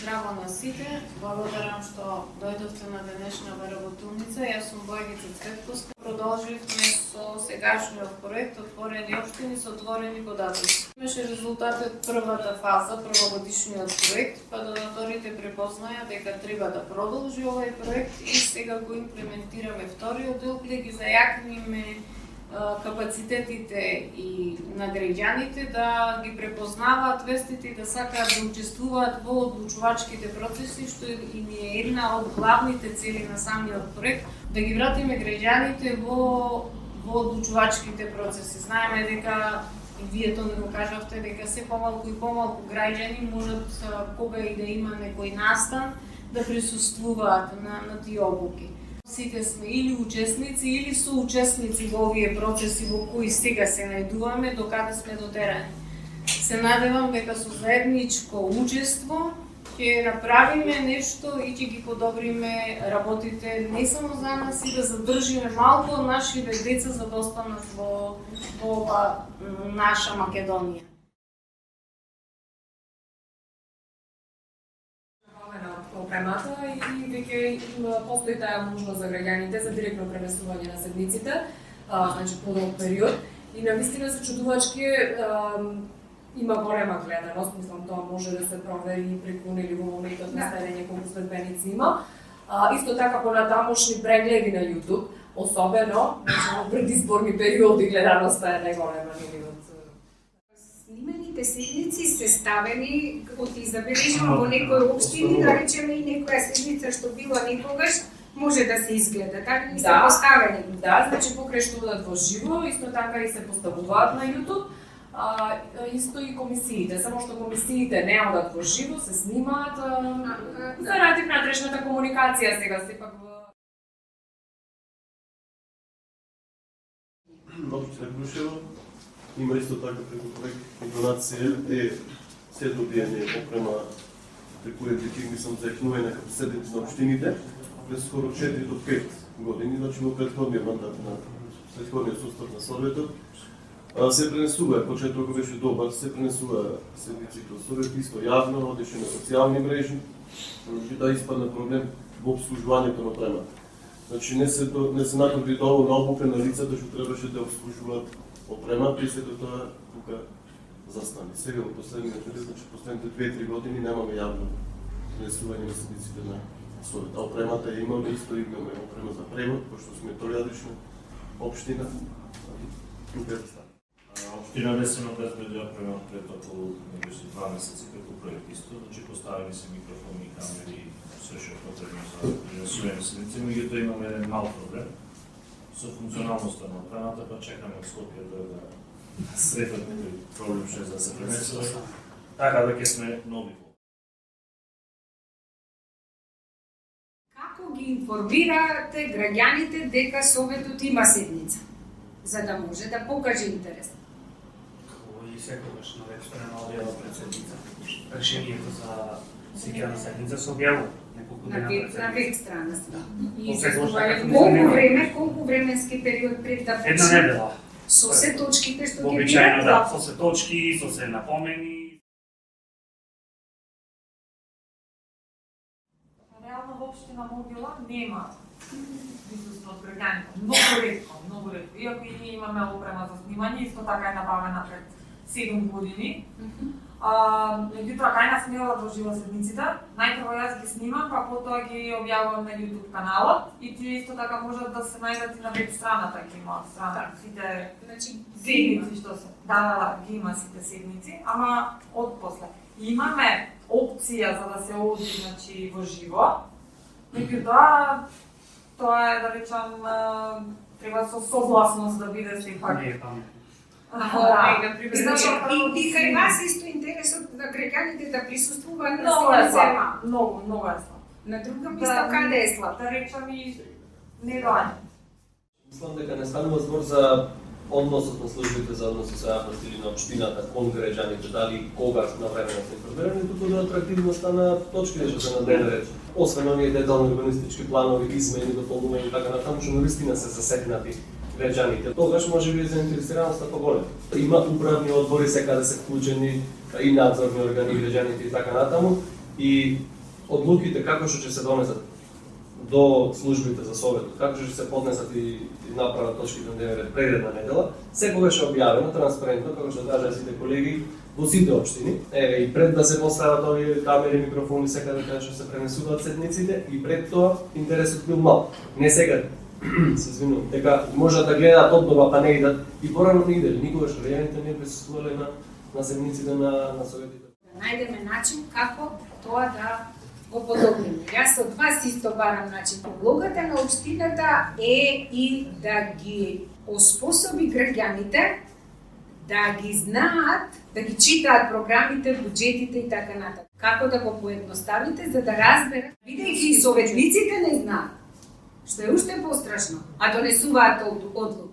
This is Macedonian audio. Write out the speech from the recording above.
здраво на сите. Благодарам што дојдовте на денешната работилница. Јас сум Бојгица Цветковска. Продолживме со сегашниот проект Отворени општини со отворени податоци. Имаше резултати од првата фаза, првогодишниот проект, па донаторите препознаја дека треба да продолжи овој проект и сега го имплементираме вториот дел, каде ги зајакниме капацитетите и на граѓаните да ги препознаваат вестите и да сакаат да учествуваат во одлучувачките процеси, што и ни е една од главните цели на самиот проект, да ги вратиме граѓаните во одлучувачките процеси. Знаеме дека и вие тоа го кажавте дека се помалку и помалку граѓани можат кога и да има некој настан да присуствуваат на тие обуки. Сите сме или учесници или соучесници во овие процеси во кои сега се најдуваме, докаде сме дотерани. Се надевам дека со заедничко учество ќе направиме нешто и ќе ги подобриме работите не само за нас и да задржиме малку од нашите деца за да останат во ова наша Македонија. Опремата и веќе постои таа можност за граѓаните за директно пренесување на седниците, значи подолг период. И навистина се чудувачки има голема гледаност, мислам тоа може да се провери преку нели во моментот на следење колку следбеници има. Исто така понатамошни прегледи на YouTube, особено во предизборни периоди гледаноста е најголема нели од сниманите седници се ставени од забележено во некои општини, да речеме и некоја седница што била некогаш може да се изгледа, така и се поставени. Да, значи покрештуваат во живо, исто така и се поставуваат на YouTube. Исто и комисиите, само што комисиите не одат во живо, се снимаат заради внатрешната комуникација сега сепак во Општина Крушево има исто така преку проект и донација се добијање опрема преку едикинг мислам за екнување на капацитетите на општините през скоро 4 до 5 години, значи во претходниот мандат на претходниот состав на Советот. Се пренесува, почетокот беше добар, се пренесува седниците од Совет, исто јавно, одеше на социјални мрежи, да испадна проблем во обслужувањето на опремата. Значи не се натпреди доволно обука на лицата што требаше да обслужуваат опремата и се до тоа тука застани. Сега во последните, значи последните 2-3 години немаме јавно пренесување на седниците на Совет. А опремата ја имаме, исто имаме опрема за превод, пошто сме тројадишна општина. Тука е застани. Општина Лесено обезбеди опрема пред околу 2 месеци преку проект исто, значи поставени се микрофони и камери, се што е потребно за пренесување седници, меѓутоа имаме еден мал проблем со функционалноста на опремата, па чекаме од Скопје да сретат некој проблем што е да се пренесува, така да ќе сме нови. Како ги информирате граѓаните дека Советот има седница, за да може да покаже интерес? И секогаш на веб страна објава пред седница. Решението за секоја седница се објавува неколку дена пред седница. На веб страна се. И колку временски период пред да почне? една недела. Со се точките што ќе Обичајно да, бидат? со се точки, со се напомени. Реално во општина Могила нема присуство од граѓаните. Многу ретко. Иако и ние имаме опрема за снимање, исто така е набавена пред 7 години. Меѓутоа, кај нас не одат во живо седниците. Најпрво јас ги снимам, па потоа ги објавувам на YouTube каналот и тие исто така можат да се најдат и на веб страната, ги имаат страна. Сите седници што се. Да, ги има сите седници, ама од после. Имаме опција за да се оди, значи, во живо. Меѓутоа, тоа е, да речам, треба со согласност да биде сепак. Не е памет. Значи, и кај вас исто интересот на граѓаните да присуствуваат на Много е седница? слаб, многу е слаб. На друга место каде е слаб? Да речам и не доаѓа. Мислам дека не станува збор за односот на службите за односи со јавност или на општината кон граѓаните, дали и кога на време да се информирани, туку до атрактивноста на точките што се на дневен ред. Освен оние детални урбанистички планови, измени, дополнувања и така натаму, што навистина се засегнати граѓаните. Тогаш може би заинтересираноста поголема. Има управни одбори сега да се вклучени и надзорни органи, граѓаните и така натаму. И одлуките како што ќе се донесат до службите за советот, како ќе се поднесат и направат точките на дневен ред предна недела, секогаш е објавено транспарентно, како што кажаа сите колеги, во сите општини. Еве и пред да се постават овие камери, микрофони секаде каде што се пренесуваат седниците, и пред тоа интересот бил мал. Не сега, се извинувам, дека можат да гледаат однова, па не идат и порано не идели. Никогаш граѓаните не присуствувале на седниците на советите. Да најдеме начин како тоа да го подобриме. Јас од вас исто барам начин. Улогата на општината е и да ги оспособи граѓаните да ги знаат, да ги читаат програмите, буџетите и така натаму. Како да го поедноставите за да разберат, бидејќи и советниците не знаат, што е уште пострашно, а донесуваат одлуки.